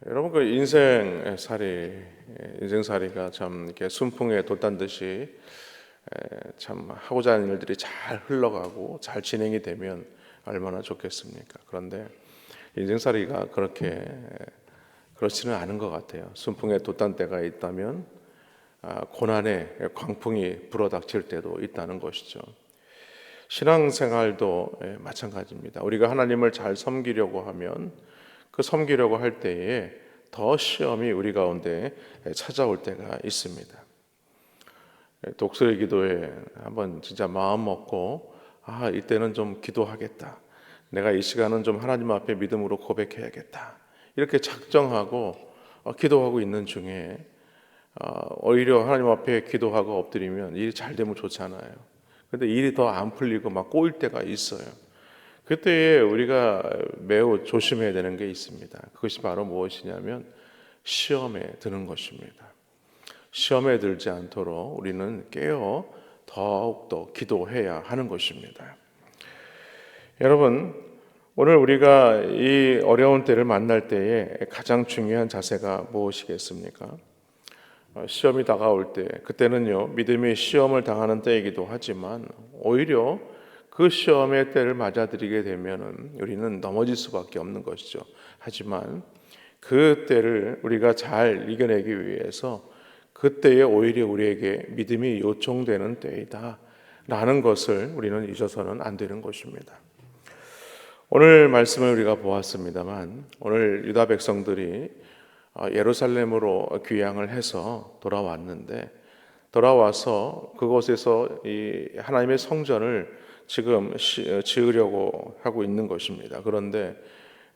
여러분 인생살이가 참 이렇게 순풍에 돛단 듯이 참 하고자 하는 일들이 잘 흘러가고 잘 진행이 되면 얼마나 좋겠습니까? 그런데 인생살이가 그렇지는 않은 것 같아요. 순풍에 돛단 때가 있다면 고난의 광풍이 불어닥칠 때도 있다는 것이죠. 신앙생활도 마찬가지입니다. 우리가 하나님을 잘 섬기려고 하면 그 섬기려고 할 때에 더 시험이 우리 가운데 찾아올 때가 있습니다. 독수리 기도에 한번 진짜 마음 먹고 이때는 좀 기도하겠다. 내가 이 시간은 좀 하나님 앞에 믿음으로 고백해야겠다. 이렇게 작정하고 기도하고 있는 중에 오히려 하나님 앞에 기도하고 엎드리면 일이 잘 되면 좋잖아요. 근데 일이 더 안 풀리고 막 꼬일 때가 있어요. 그때에 우리가 매우 조심해야 되는 게 있습니다. 그것이 바로 무엇이냐면 시험에 드는 것입니다. 시험에 들지 않도록 우리는 깨어 더욱더 기도해야 하는 것입니다. 여러분, 오늘 우리가 이 어려운 때를 만날 때에 가장 중요한 자세가 무엇이겠습니까? 시험이 다가올 때, 그때는요, 믿음의 시험을 당하는 때이기도 하지만 오히려 그 시험의 때를 맞아들이게 되면은 우리는 넘어질 수밖에 없는 것이죠. 하지만 그 때를 우리가 잘 이겨내기 위해서 그때에 오히려 우리에게 믿음이 요청되는 때이다 라는 것을 우리는 잊어서는 안 되는 것입니다. 오늘 말씀을 우리가 보았습니다만 오늘 유다 백성들이 예루살렘으로 귀향을 해서 돌아왔는데 돌아와서 그곳에서 이 하나님의 성전을 지금 지으려고 하고 있는 것입니다. 그런데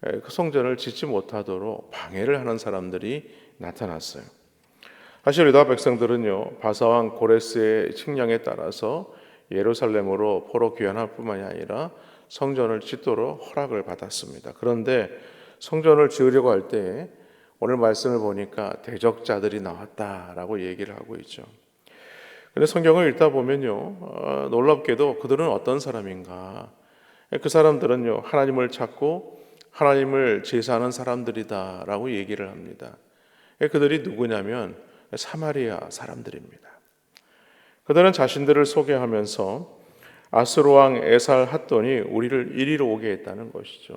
그 성전을 짓지 못하도록 방해를 하는 사람들이 나타났어요. 사실 유다 백성들은요, 바사왕 고레스의 칙령에 따라서 예루살렘으로 포로 귀환할 뿐만이 아니라 성전을 짓도록 허락을 받았습니다. 그런데 성전을 지으려고 할 때 오늘 말씀을 보니까 대적자들이 나왔다라고 얘기를 하고 있죠. 근데 성경을 읽다 보면요, 놀랍게도 그들은 어떤 사람인가? 그 사람들은요, 하나님을 찾고 하나님을 제사하는 사람들이다라고 얘기를 합니다. 그들이 누구냐면 사마리아 사람들입니다. 그들은 자신들을 소개하면서 아수르 왕 에살 핫돈이 우리를 이리로 오게 했다는 것이죠.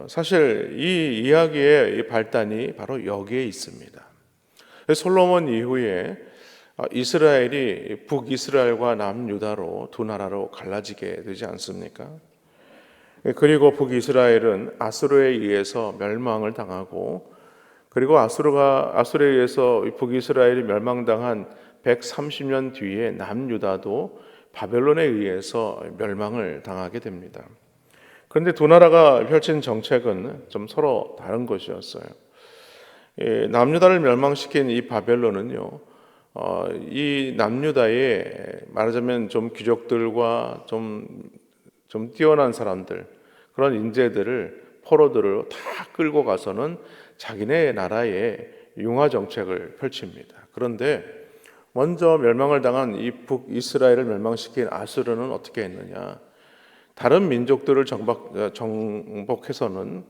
사실 이 이야기의 발단이 바로 여기에 있습니다. 솔로몬 이후에 이스라엘이 북이스라엘과 남유다로 두 나라로 갈라지게 되지 않습니까? 그리고 북이스라엘은 아수르에 의해서 멸망을 당하고 그리고 아수르에 의해서 북이스라엘이 멸망당한 130년 뒤에 남유다도 바벨론에 의해서 멸망을 당하게 됩니다. 그런데 두 나라가 펼친 정책은 좀 서로 다른 것이었어요. 남유다를 멸망시킨 이 바벨론은요, 이 남유다의 말하자면 좀 귀족들과 좀 뛰어난 사람들, 그런 인재들을 포로들을 다 끌고 가서는 자기네 나라의 융화 정책을 펼칩니다. 그런데 먼저 멸망을 당한 이 북이스라엘을 멸망시킨 아수르는 어떻게 했느냐? 다른 민족들을 정복해서는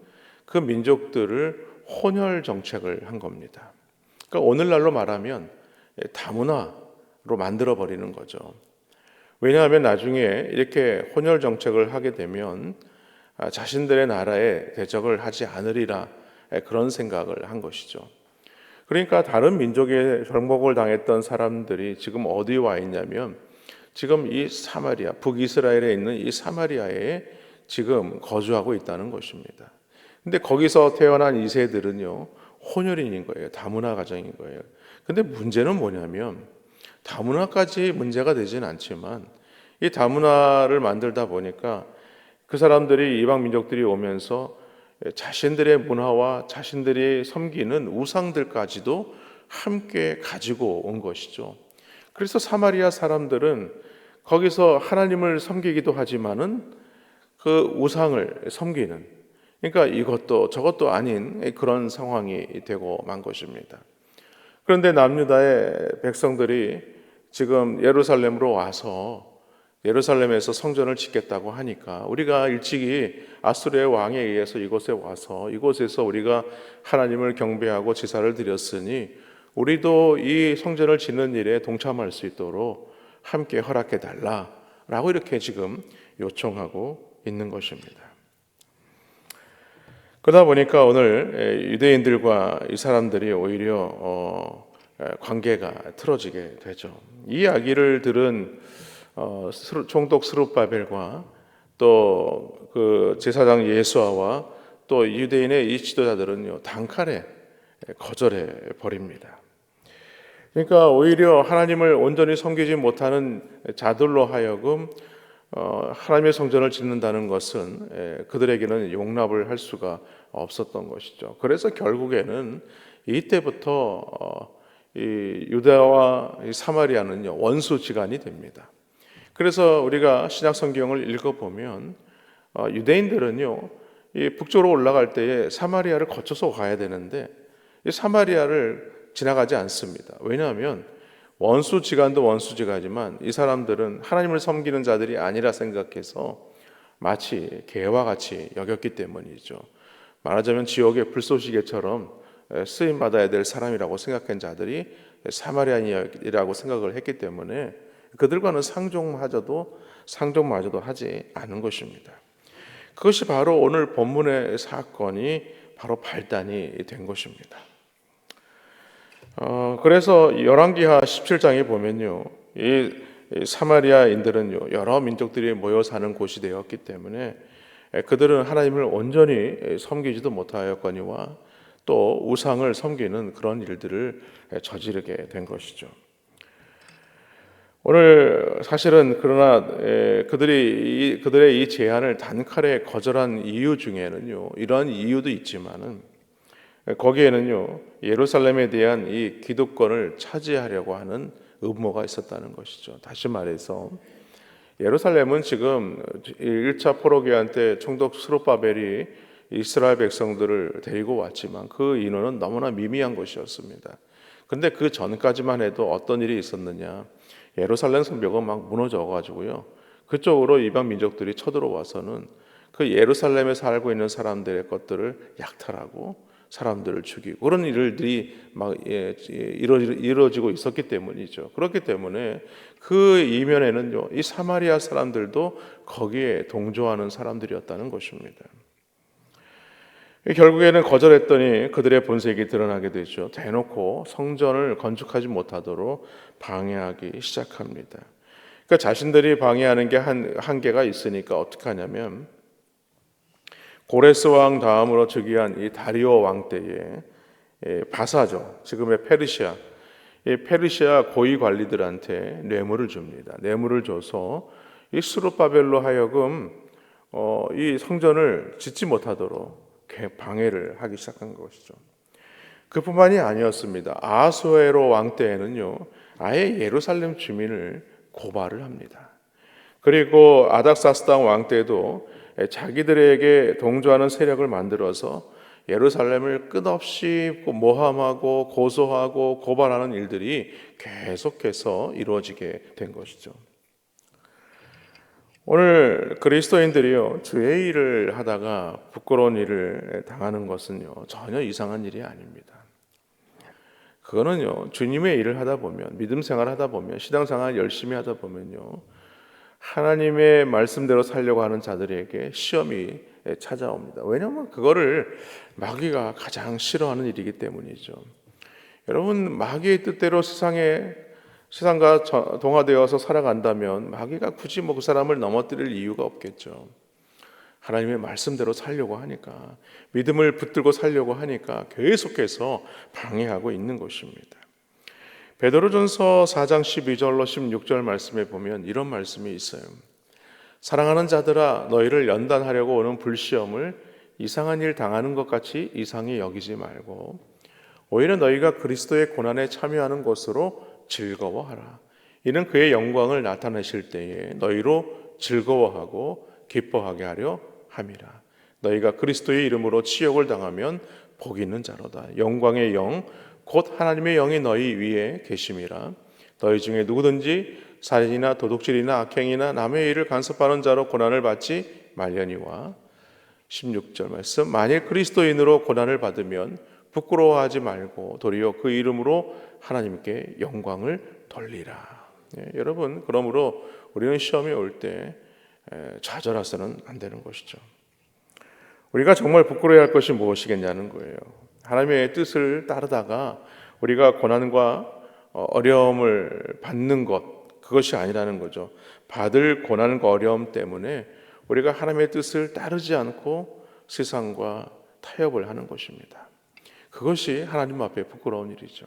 그 민족들을 혼혈 정책을 한 겁니다. 그러니까 오늘날로 말하면 다문화로 만들어 버리는 거죠. 왜냐하면 나중에 이렇게 혼혈 정책을 하게 되면 자신들의 나라에 대적을 하지 않으리라 그런 생각을 한 것이죠. 그러니까 다른 민족의 정복을 당했던 사람들이 지금 어디 와 있냐면 지금 이 사마리아, 북이스라엘에 있는 이 사마리아에 지금 거주하고 있다는 것입니다. 근데 거기서 태어난 이세들은요, 혼혈인인 거예요. 다문화 가정인 거예요. 근데 문제는 뭐냐면 다문화까지 문제가 되진 않지만 이 다문화를 만들다 보니까 그 사람들이 이방 민족들이 오면서 자신들의 문화와 자신들이 섬기는 우상들까지도 함께 가지고 온 것이죠. 그래서 사마리아 사람들은 거기서 하나님을 섬기기도 하지만은 그 우상을 섬기는, 그러니까 이것도 저것도 아닌 그런 상황이 되고 만 것입니다. 그런데 남유다의 백성들이 지금 예루살렘으로 와서 예루살렘에서 성전을 짓겠다고 하니까 우리가 일찍이 아수르의 왕에 의해서 이곳에 와서 이곳에서 우리가 하나님을 경배하고 제사를 드렸으니 우리도 이 성전을 짓는 일에 동참할 수 있도록 함께 허락해 달라라고 이렇게 지금 요청하고 있는 것입니다. 그러다 보니까 오늘 유대인들과 이 사람들이 오히려 관계가 틀어지게 되죠. 이 이야기를 들은 총독 스룹바벨과 또 그 제사장 예수아와 또 유대인의 이 지도자들은요 단칼에 거절해 버립니다. 그러니까 오히려 하나님을 온전히 섬기지 못하는 자들로 하여금 하나님의 성전을 짓는다는 것은 그들에게는 용납을 할 수가 없었던 것이죠. 그래서 결국에는 이때부터 이 유다와 사마리아는요 원수지간이 됩니다. 그래서 우리가 신약 성경을 읽어보면 유대인들은요 이 북쪽으로 올라갈 때에 사마리아를 거쳐서 가야 되는데 이 사마리아를 지나가지 않습니다. 왜냐하면 원수지간도 원수지간이지만 이 사람들은 하나님을 섬기는 자들이 아니라 생각해서 마치 개와 같이 여겼기 때문이죠. 말하자면 지옥의 불쏘시개처럼 쓰임 받아야 될 사람이라고 생각한 자들이 사마리아인이라고 생각을 했기 때문에 그들과는 상종마저도 하지 않은 것입니다. 그것이 바로 오늘 본문의 사건이 바로 발단이 된 것입니다. 그래서 열왕기하 17장에 보면요, 이 사마리아인들은요 여러 민족들이 모여 사는 곳이 되었기 때문에 그들은 하나님을 온전히 섬기지도 못하였거니와 또 우상을 섬기는 그런 일들을 저지르게 된 것이죠. 오늘 사실은 그러나 그들의 이 제안을 단칼에 거절한 이유 중에는요 이러한 이유도 있지만은 거기에는요 예루살렘에 대한 이 기득권을 차지하려고 하는 음모가 있었다는 것이죠. 다시 말해서 예루살렘은 지금 1차 포로기한 때 총독 스룹바벨이 이스라엘 백성들을 데리고 왔지만 그 인원은 너무나 미미한 것이었습니다. 근데 그 전까지만 해도 어떤 일이 있었느냐, 예루살렘 성벽은 막 무너져 가지고요 그쪽으로 이방 민족들이 쳐들어와서는 그 예루살렘에 살고 있는 사람들의 것들을 약탈하고 사람들을 죽이고 그런 일들이 막 이루어지고 있었기 때문이죠. 그렇기 때문에 그 이면에는요 이 사마리아 사람들도 거기에 동조하는 사람들이었다는 것입니다. 결국에는 거절했더니 그들의 본색이 드러나게 되죠. 대놓고 성전을 건축하지 못하도록 방해하기 시작합니다. 그러니까 자신들이 방해하는 게 한계가 있으니까 어떻게 하냐면 고레스 왕 다음으로 즉위한 이 다리오 왕 때에 바사죠. 지금의 페르시아. 이 페르시아 고위 관리들한테 뇌물을 줍니다. 뇌물을 줘서 이 스룹바벨로 하여금 이 성전을 짓지 못하도록 방해를 하기 시작한 것이죠. 그뿐만이 아니었습니다. 아하수에로 왕 때에는요 아예 예루살렘 주민을 고발을 합니다. 그리고 아닥사스당 왕 때도 자기들에게 동조하는 세력을 만들어서 예루살렘을 끝없이 모함하고 고소하고 고발하는 일들이 계속해서 이루어지게 된 것이죠. 오늘 그리스도인들이요 주의 일을 하다가 부끄러운 일을 당하는 것은요 전혀 이상한 일이 아닙니다. 그거는요 주님의 일을 하다 보면, 믿음 생활 하다 보면, 신앙생활 열심히 하다 보면요 하나님의 말씀대로 살려고 하는 자들에게 시험이 찾아옵니다. 왜냐하면 그거를 마귀가 가장 싫어하는 일이기 때문이죠. 여러분, 마귀의 뜻대로 세상과 동화되어서 살아간다면 마귀가 굳이 그 사람을 넘어뜨릴 이유가 없겠죠. 하나님의 말씀대로 살려고 하니까, 믿음을 붙들고 살려고 하니까 계속해서 방해하고 있는 것입니다. 베드로전서 4장 12절로 16절 말씀에 보면 이런 말씀이 있어요. 사랑하는 자들아, 너희를 연단하려고 오는 불시험을 이상한 일 당하는 것 같이 이상히 여기지 말고 오히려 너희가 그리스도의 고난에 참여하는 것으로 즐거워하라. 이는 그의 영광을 나타내실 때에 너희로 즐거워하고 기뻐하게 하려 함이라. 너희가 그리스도의 이름으로 치욕을 당하면 복 있는 자로다. 영광의 영 곧 하나님의 영이 너희 위에 계심이라. 너희 중에 누구든지 살인이나 도둑질이나 악행이나 남의 일을 간섭하는 자로 고난을 받지 말려니와 16절 말씀 만일 그리스도인으로 고난을 받으면 부끄러워하지 말고 도리어 그 이름으로 하나님께 영광을 돌리라. 여러분 그러므로 우리는 시험이 올 때 좌절해서는 안 되는 것이죠. 우리가 정말 부끄러워할 것이 무엇이겠냐는 거예요. 하나님의 뜻을 따르다가 우리가 고난과 어려움을 받는 것 그것이 아니라는 거죠. 받을 고난과 어려움 때문에 우리가 하나님의 뜻을 따르지 않고 세상과 타협을 하는 것입니다. 그것이 하나님 앞에 부끄러운 일이죠.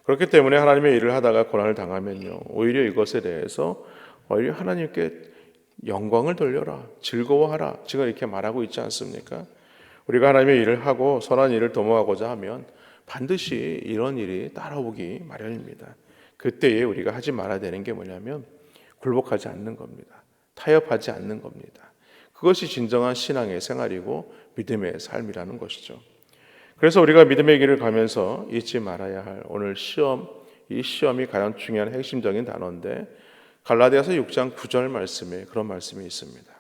그렇기 때문에 하나님의 일을 하다가 고난을 당하면요, 오히려 이것에 대해서 오히려 하나님께 영광을 돌려라, 즐거워하라, 지금 이렇게 말하고 있지 않습니까? 우리가 하나님의 일을 하고 선한 일을 도모하고자 하면 반드시 이런 일이 따라오기 마련입니다. 그때에 우리가 하지 말아야 되는 게 뭐냐면 굴복하지 않는 겁니다. 타협하지 않는 겁니다. 그것이 진정한 신앙의 생활이고 믿음의 삶이라는 것이죠. 그래서 우리가 믿음의 길을 가면서 잊지 말아야 할 오늘 시험, 이 시험이 가장 중요한 핵심적인 단어인데 갈라디아서 6장 9절 말씀에 그런 말씀이 있습니다.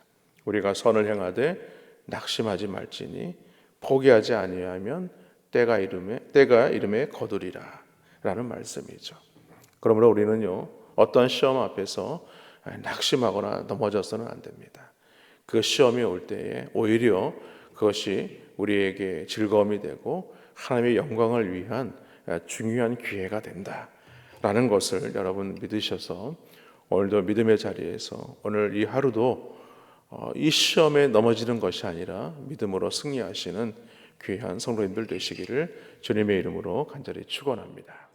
우리가 선을 행하되 낙심하지 말지니 포기하지 아니하면 때가 이름에 거두리라 라는 말씀이죠. 그러므로 우리는요 어떤 시험 앞에서 낙심하거나 넘어져서는 안 됩니다. 그 시험이 올 때에 오히려 그것이 우리에게 즐거움이 되고 하나님의 영광을 위한 중요한 기회가 된다라는 것을 여러분 믿으셔서 오늘도 믿음의 자리에서 오늘 이 하루도 이 시험에 넘어지는 것이 아니라 믿음으로 승리하시는 귀한 성도님들 되시기를 주님의 이름으로 간절히 축원합니다.